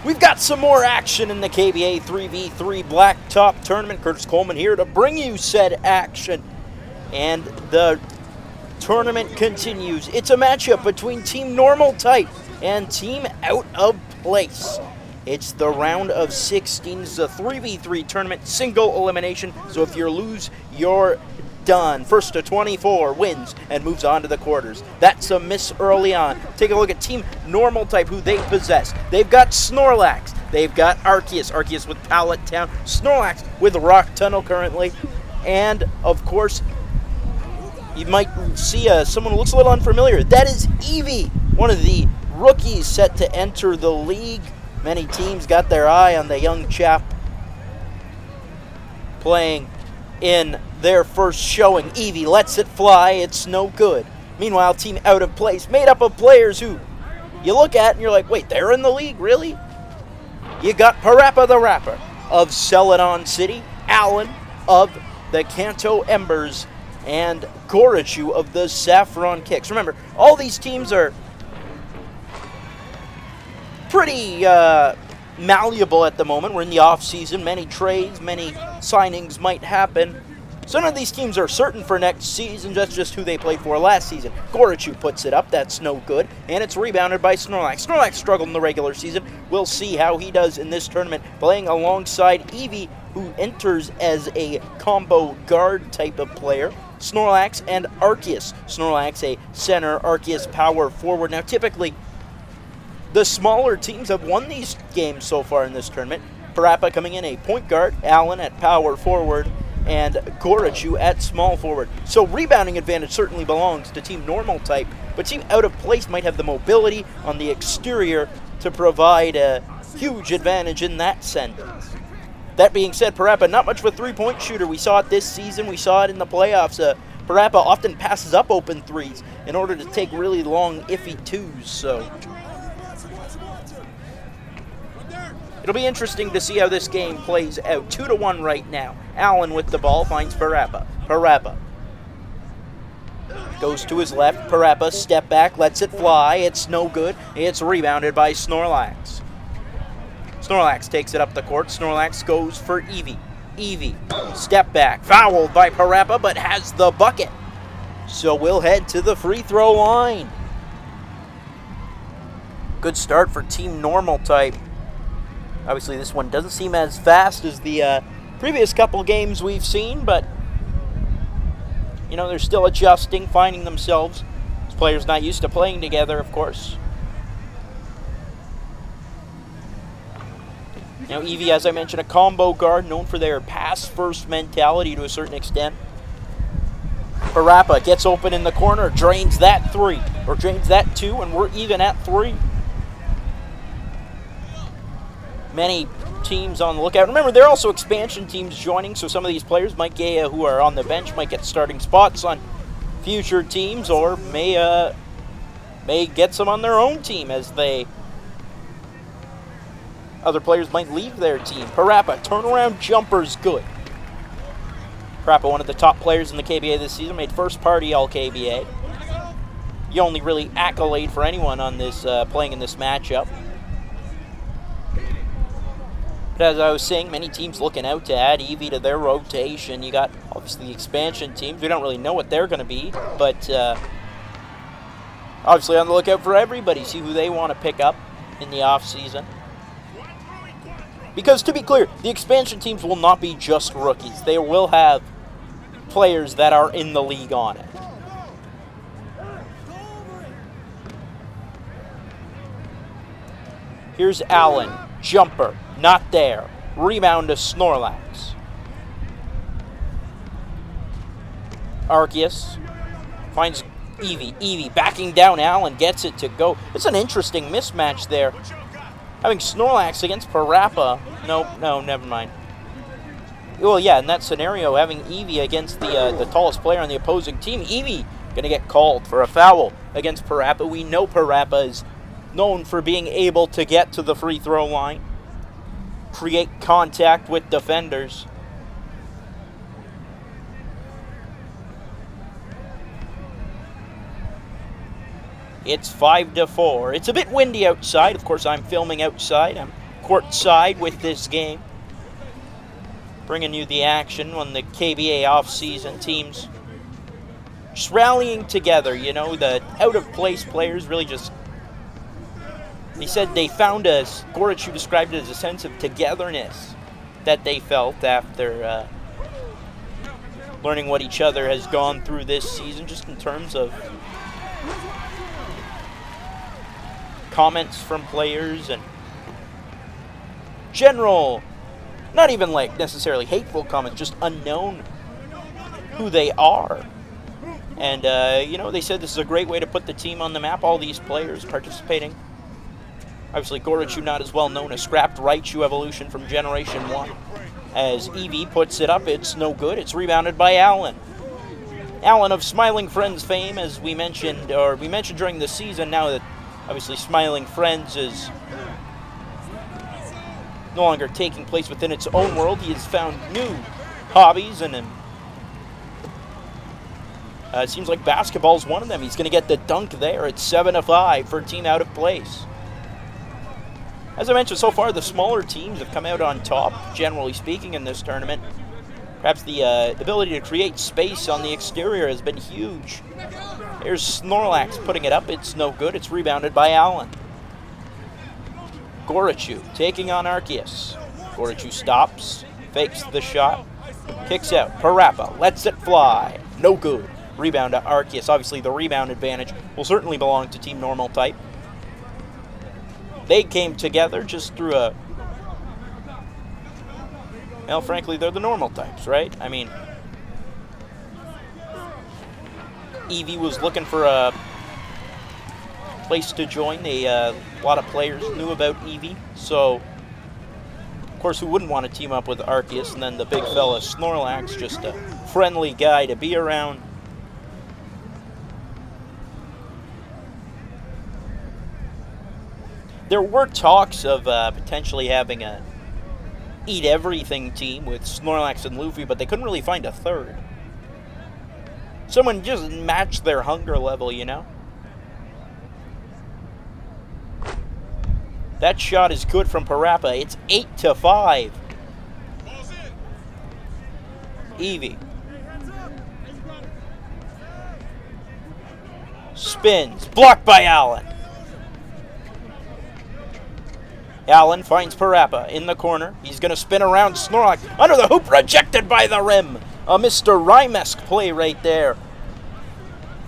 We've got some more action in the KBA 3v3 Blacktop Tournament. Curtis Coleman here to bring you said action. And the tournament continues. It's a matchup between Team Normal Type and Team Out of Place. It's the round of 16. It's a 3v3 tournament, single elimination. So if you lose, you're done. First to 24 wins and moves on to the quarters. That's a miss early on. Take a look at Team Normal Type, who they possess. They've got Snorlax. They've got Arceus. Arceus with Pallet Town. Snorlax with Rock Tunnel currently. And, of course, you might see someone who looks a little unfamiliar. That is Eevee, one of the rookies set to enter the league. Many teams got their eye on the young chap playing in their first showing. Eevee lets it fly. It's no good. Meanwhile, Team Out of Place, made up of players who you look at and you're like, wait, they're in the league? Really? You got Parappa the Rapper of Celadon City, Allan of the Kanto Embers, and Gorochu of the Saffron Kicks. Remember, all these teams are pretty malleable at the moment. We're in the off-season. Many trades, many signings might happen. So none of these teams are certain for next season. That's just who they played for last season. Gorochu puts it up. That's no good. And it's rebounded by Snorlax. Snorlax struggled in the regular season. We'll see how he does in this tournament, playing alongside Eevee, who enters as a combo guard type of player. Snorlax and Arceus. Snorlax a center, Arceus power forward. Now typically, the smaller teams have won these games so far in this tournament. Parappa coming in a point guard, Allan at power forward, and Gorochu at small forward. So rebounding advantage certainly belongs to Team Normal Type, but Team Out of Place might have the mobility on the exterior to provide a huge advantage in that sense. That being said, Parappa, not much of a three-point shooter. We saw it this season. We saw it in the playoffs. Parappa often passes up open threes in order to take really long, iffy twos. So it'll be interesting to see how this game plays out. 2-1 right now. Allan with the ball finds Parappa. Parappa goes to his left. Parappa, step back, lets it fly. It's no good. It's rebounded by Snorlax. Snorlax takes it up the court. Snorlax goes for Eevee. Eevee, step back. Fouled by Parappa, but has the bucket. So we'll head to the free throw line. Good start for Team Normal Type. Obviously, this one doesn't seem as fast as the previous couple games we've seen, but, you know, they're still adjusting, finding themselves. These players not used to playing together, of course. Now, Eevee, as I mentioned, a combo guard known for their pass-first mentality to a certain extent. Parappa gets open in the corner, drains that three, or drains that two, and we're even at three. Many teams on the lookout. Remember, there are also expansion teams joining, so some of these players might get, who are on the bench might get starting spots on future teams, or may get some on their own team as other players might leave their team. Parappa, turnaround jumper's good. Parappa, one of the top players in the KBA this season, made first party All-KBA. The only really accolade for anyone on this playing in this matchup. But as I was saying, many teams looking out to add Eevee to their rotation. You got, obviously, the expansion teams. We don't really know what they're going to be, but obviously on the lookout for everybody. See who they want to pick up in the offseason. Because, to be clear, the expansion teams will not be just rookies. They will have players that are in the league on it. Here's Allan. Jumper. Not there. Rebound to Snorlax. Arceus finds Eevee. Eevee backing down. Allan gets it to go. It's an interesting mismatch there. Having Snorlax against Parappa. No, never mind. Well, yeah, in that scenario, having Eevee against the tallest player on the opposing team, Eevee going to get called for a foul against Parappa. We know Parappa is known for being able to get to the free throw line, create contact with defenders. It's 5-4. It's a bit windy outside. Of course, I'm filming outside. I'm courtside with this game, bringing you the action on the KBA off-season. Teams just rallying together, you know, the out-of-place players really just, they said they found us, Gorochu described it as a sense of togetherness that they felt after learning what each other has gone through this season, just in terms of comments from players and general, not even like necessarily hateful comments, just unknown who they are. And, you know, they said this is a great way to put the team on the map, all these players participating. Obviously, Gorochu not as well known as Scrapped Raichu evolution from Generation 1. As Eevee puts it up, it's no good. It's rebounded by Allan. Allan of Smiling Friends fame, as we mentioned during the season, now that obviously Smiling Friends is no longer taking place within its own world. He has found new hobbies, and it seems like basketball is one of them. He's going to get the dunk there. It's 7-5 for Team Out of Place. As I mentioned, so far the smaller teams have come out on top, generally speaking, in this tournament. Perhaps the ability to create space on the exterior has been huge. Here's Snorlax putting it up. It's no good. It's rebounded by Allan. Gorochu taking on Arceus. Gorochu stops, fakes the shot, kicks out. Parappa lets it fly. No good. Rebound to Arceus. Obviously, the rebound advantage will certainly belong to Team Normal Type. They came together just through a... Well, frankly, they're the normal types, right? I mean, Eevee was looking for a place to join. A lot of players knew about Eevee, so of course, who wouldn't want to team up with Arceus? And then the big fella Snorlax, just a friendly guy to be around. There were talks of potentially having a Eat Everything team with Snorlax and Luffy, but they couldn't really find a third. Someone just matched their hunger level, you know? That shot is good from Parappa. It's 8-5. Eevee. Spins. Blocked by Allan. Allan finds Parappa in the corner. He's going to spin around Snorlax. Under the hoop, rejected by the rim. A Mr. Rhyme-esque play right there.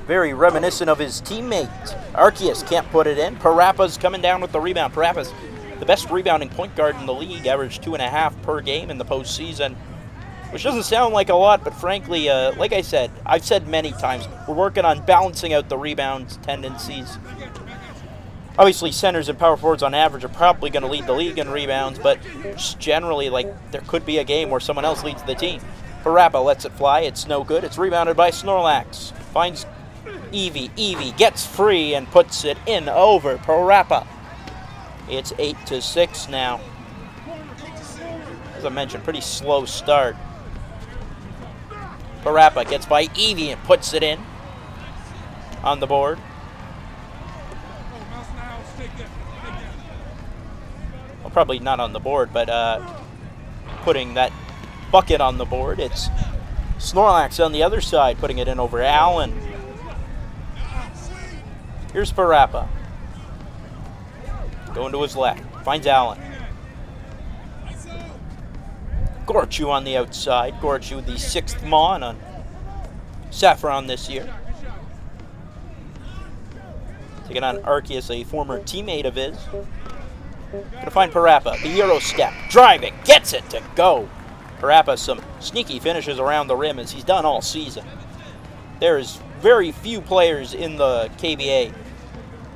Very reminiscent of his teammate. Arceus can't put it in. Parappa's coming down with the rebound. Parappa's the best rebounding point guard in the league. Averaged 2.5 per game in the postseason. Which doesn't sound like a lot, but frankly, like I said, I've said many times, we're working on balancing out the rebound tendencies. Obviously, centers and power forwards on average are probably going to lead the league in rebounds, but just generally, like, there could be a game where someone else leads the team. Parappa lets it fly. It's no good. It's rebounded by Snorlax. Finds Eevee. Eevee gets free and puts it in over Parappa. It's 8-6 now. As I mentioned, pretty slow start. Parappa gets by Eevee and puts it in on the board. Well, probably not on the board, but putting that bucket on the board. It's Snorlax on the other side, putting it in over Allan. Here's Parappa. Going to his left. Finds Allan. Gorochu on the outside. Gorochu, the 6th Mon on Saffron this year. Taking on Arceus, a former teammate of his. Gonna find Parappa. The Euro step. Driving. Gets it to go. Parappa some sneaky finishes around the rim as he's done all season. There's very few players in the KBA.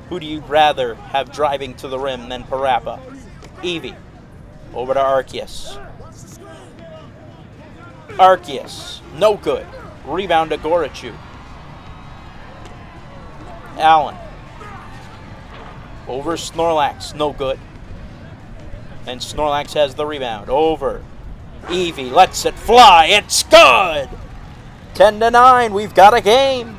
Who do you rather have driving to the rim than Parappa? Eevee. Over to Arceus. Arceus. No good. Rebound to Gorochu. Allan. Over Snorlax. No good. And Snorlax has the rebound. Over. Eevee lets it fly. It's good! 10-9. We've got a game.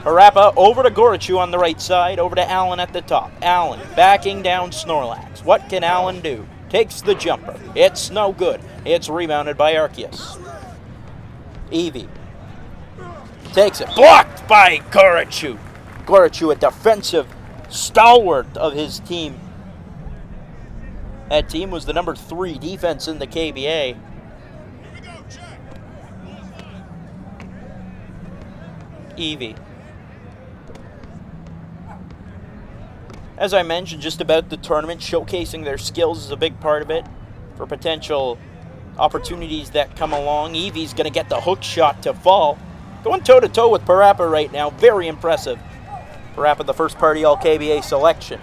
Parappa over to Gorochu on the right side, over to Allan at the top. Allan backing down Snorlax. What can Allan do? Takes the jumper. It's no good. It's rebounded by Arceus. Eevee takes it. Blocked by Gorochu. Gorochu, a defensive stalwart of his team. That team was the number 3 defense in the KBA. Eevee. As I mentioned just about the tournament, showcasing their skills is a big part of it for potential opportunities that come along. Eevee's going to get the hook shot to fall. Going toe-to-toe with Parappa right now. Very impressive. Parappa, the first party All-KBA selection.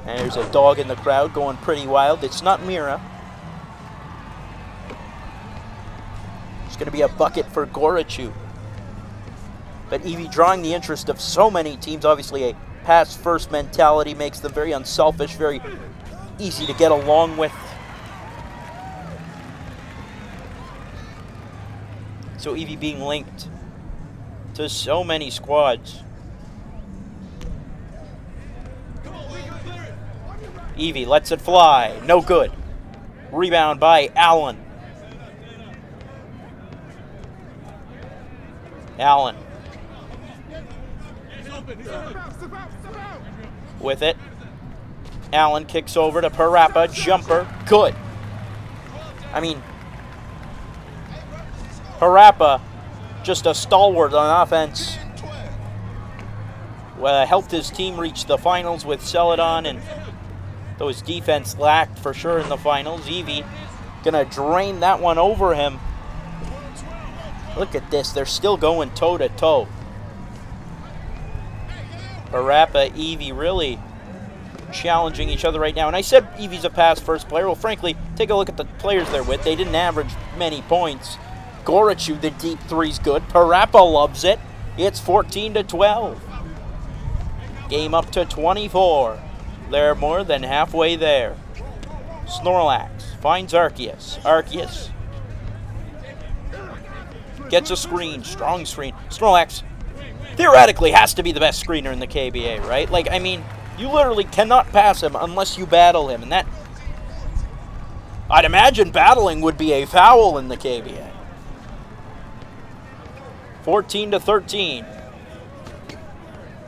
And there's a dog in the crowd going pretty wild. It's not Mira. It's going to be a bucket for Gorochu. But Eevee drawing the interest of so many teams. Obviously, a pass-first mentality makes them very unselfish, very easy to get along with. So Eevee being linked to so many squads. Eevee lets it fly. No good. Rebound by Allan. Allan. With it. Allan kicks over to Parappa. Jumper. Good. I mean, Parappa, just a stalwart on offense. Helped his team reach the finals with Celadon, and those defense lacked for sure in the finals. Eevee gonna drain that one over him. Look at this, they're still going toe-to-toe. Parappa, Eevee really challenging each other right now. And I said Eevee's a pass-first player. Well, frankly, take a look at the players they're with. They didn't average many points. Gorochu, the deep three's good. Parappa loves it. It's 14-12. Game up to 24. They're more than halfway there. Snorlax finds Arceus. Arceus gets a screen. Strong screen. Snorlax theoretically has to be the best screener in the KBA, right? Like, I mean, you literally cannot pass him unless you battle him. And that, I'd imagine battling would be a foul in the KBA. 14-13.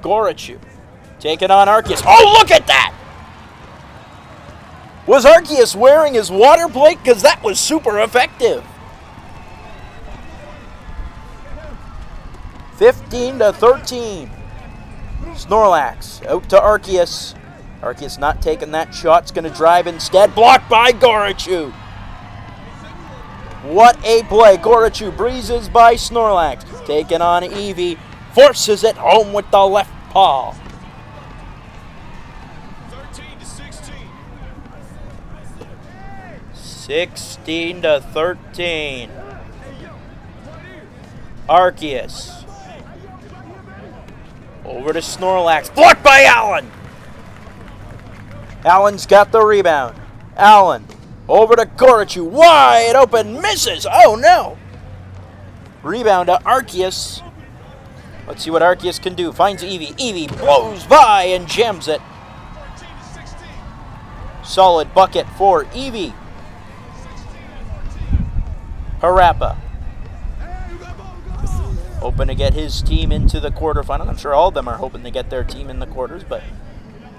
Gorochu taking on Arceus. Oh, look at that! Was Arceus wearing his water plate? Because that was super effective. 15-13. Snorlax out to Arceus. Arceus not taking that shot. It's going to drive instead. Blocked by Gorochu. What a play. Gorochu breezes by Snorlax. Taking on Eevee. Forces it home with the left paw. 16-13. Arceus. Over to Snorlax. Blocked by Allan. Allan's got the rebound. Allan. Over to Gorochu. Wide open. Misses. Oh, no. Rebound to Arceus. Let's see what Arceus can do. Finds Eevee. Eevee blows by and jams it. Solid bucket for Eevee. Parappa. Hoping to get his team into the quarterfinals. I'm sure all of them are hoping to get their team in the quarters, but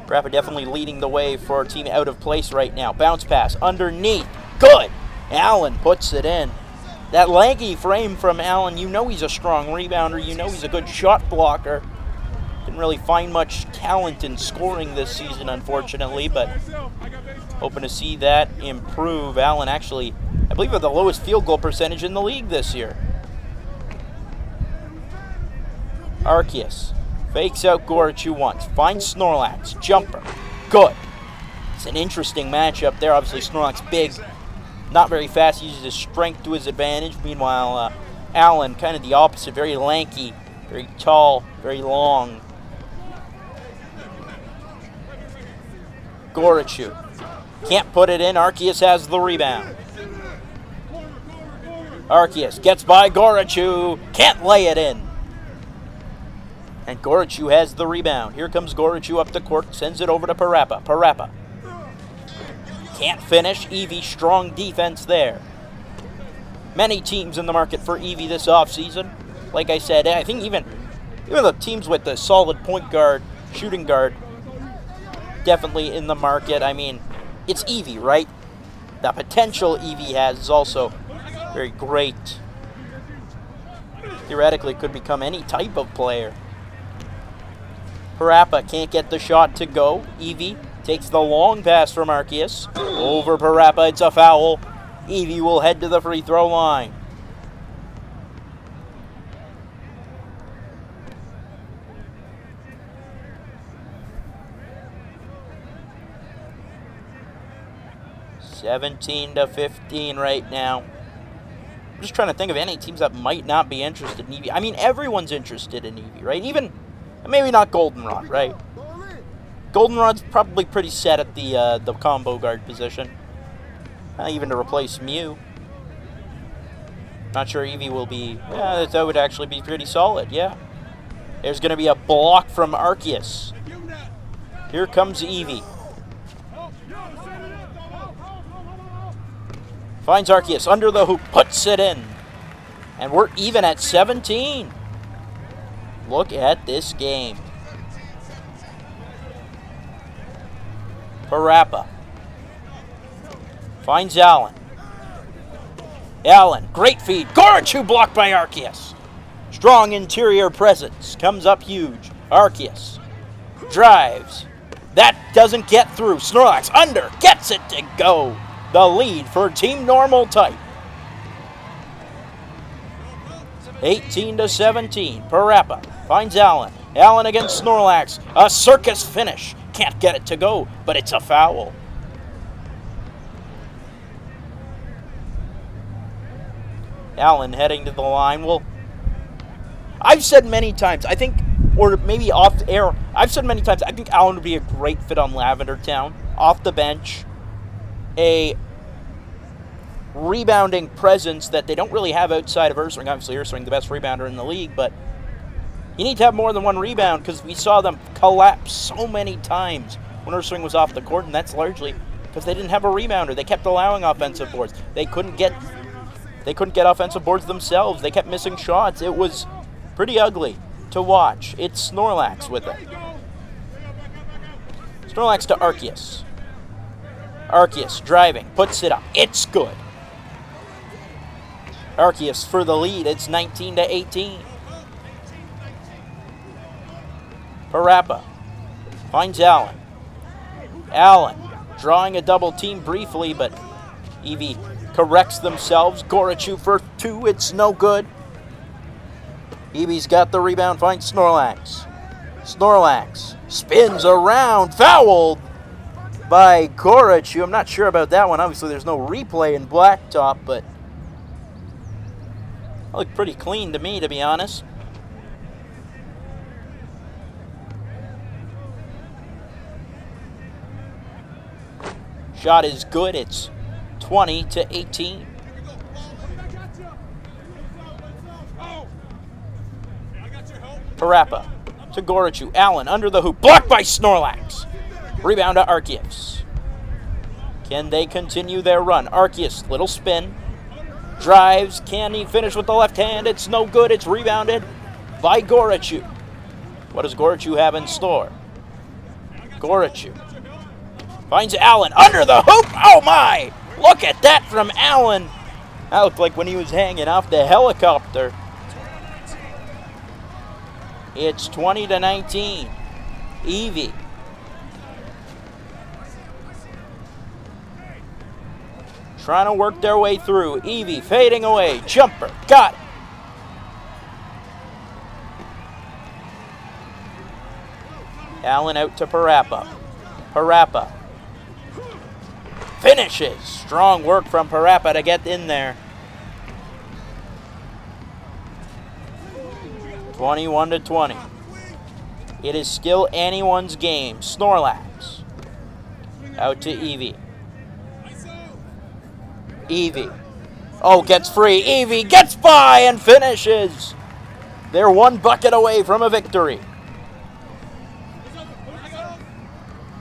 Parappa definitely leading the way for a team out of place right now. Bounce pass underneath. Good. Allan puts it in. That lanky frame from Allan, you know he's a strong rebounder. You know he's a good shot blocker. Didn't really find much talent in scoring this season, unfortunately, but hoping to see that improve. Allan actually, I believe, had the lowest field goal percentage in the league this year. Arceus fakes out Gorochu once. Finds Snorlax. Jumper. Good. It's an interesting matchup there. Obviously, Snorlax big. Not very fast. Uses his strength to his advantage. Meanwhile, Allan, kind of the opposite. Very lanky. Very tall. Very long. Gorochu. Can't put it in. Arceus has the rebound. Arceus gets by Gorochu. Can't lay it in. And Gorochu has the rebound. Here comes Gorochu up the court, sends it over to Parappa. Parappa can't finish. Eevee, strong defense there. Many teams in the market for Eevee this offseason. Like I said, I think even the teams with the solid point guard, shooting guard, definitely in the market. I mean, it's Eevee, right? The potential Eevee has is also very great. Theoretically, could become any type of player. Parappa can't get the shot to go. Eevee takes the long pass from Arceus. Over Parappa, it's a foul. Eevee will head to the free throw line. (17-15) right now. I'm just trying to think of any teams that might not be interested in Eevee. I mean, everyone's interested in Eevee, right? Even, maybe not Goldenrod, right? Goldenrod's probably pretty set at the combo guard position. Not even to replace Mew. Not sure Eevee will be... Yeah, that would actually be pretty solid, yeah. There's going to be a block from Arceus. Here comes Eevee. Finds Arceus under the hoop, puts it in. And we're even at 17. Look at this game. Parappa finds Allan. Allan, great feed. Gorochu blocked by Arceus. Strong interior presence. Comes up huge. Arceus drives. That doesn't get through. Snorlax under. Gets it to go. The lead for Team Normal Type. 18-17. Parappa finds Allan. Allan against Snorlax. A circus finish. Can't get it to go, but it's a foul. Allan heading to the line. Well, I've said many times, I think, or maybe off air, I've said many times, I think Allan would be a great fit on Lavender Town. Off the bench. A rebounding presence that they don't really have outside of Ursaring. Obviously, Ursaring the best rebounder in the league, but you need to have more than one rebound because we saw them collapse so many times when Ursaring was off the court, and that's largely because they didn't have a rebounder. They kept allowing offensive boards. They couldn't get offensive boards themselves. They kept missing shots. It was pretty ugly to watch. It's Snorlax with it. Snorlax to Arceus. Arceus driving, puts it up. It's good. Arceus for the lead. It's 19-18. Parappa finds Allan. Allan drawing a double team briefly, but Eevee corrects themselves. Gorochu for two. It's no good. Eevee's got the rebound. Finds Snorlax. Snorlax spins around. Fouled by Gorochu. I'm not sure about that one. Obviously, there's no replay in Blacktop, but it looked pretty clean to me, to be honest. Shot is good. It's 20-18. Parappa to Gorochu. Allan under the hoop. Blocked by Snorlax. Rebound to Arceus. Can they continue their run? Arceus, little spin. Drives. Can he finish with the left hand? It's no good. It's rebounded by Gorochu. What does Gorochu have in store? Gorochu finds Allan under the hoop. Oh my! Look at that from Allan. That looked like when he was hanging off the helicopter. It's 20-19. Eevee. Trying to work their way through. Eevee fading away. Jumper. Got it. Allan out to Parappa. Parappa finishes. Strong work from Parappa to get in there. 21-20. It is still anyone's game. Snorlax out to Eevee. Eevee. Oh, gets free. Eevee gets by and finishes. They're one bucket away from a victory.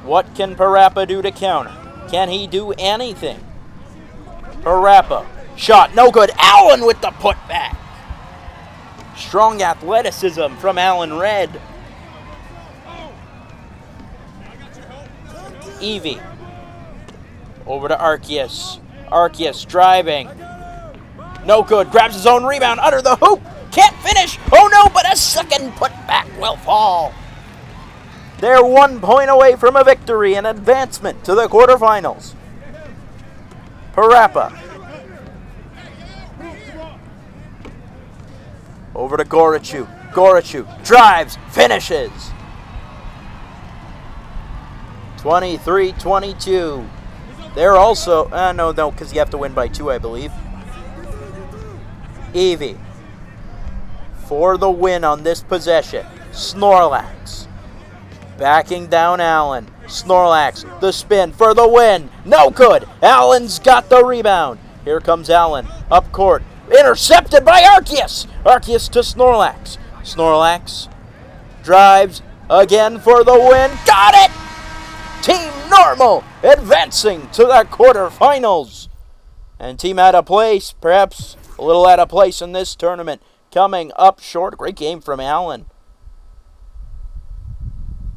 What can Parappa do to counter? Can he do anything? Parappa. Shot. No good. Allan with the putback. Strong athleticism from Allan Red. Eevee. Over to Arceus. Arceus driving. No good. Grabs his own rebound under the hoop. Can't finish. Oh no, but a second putback will fall. They're 1 point away from a victory and advancement to the quarterfinals. Parappa. Over to Gorochu. Gorochu drives, finishes. 23-22. They're also, no, because you have to win by 2, I believe. Eevee. For the win on this possession. Snorlax. Backing down Allan. Snorlax, the spin for the win. No good. Allan's got the rebound. Here comes Allan. Up court. Intercepted by Arceus. Arceus to Snorlax. Snorlax drives again for the win. Got it! Team Normal advancing to the quarterfinals. And Team Out of Place, perhaps a little out of place in this tournament, coming up short. Great game from Allan.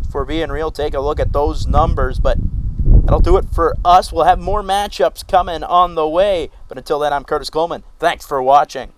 If we're being real, take a look at those numbers, but that'll do it for us. We'll have more matchups coming on the way. But until then, I'm Curtis Coleman. Thanks for watching.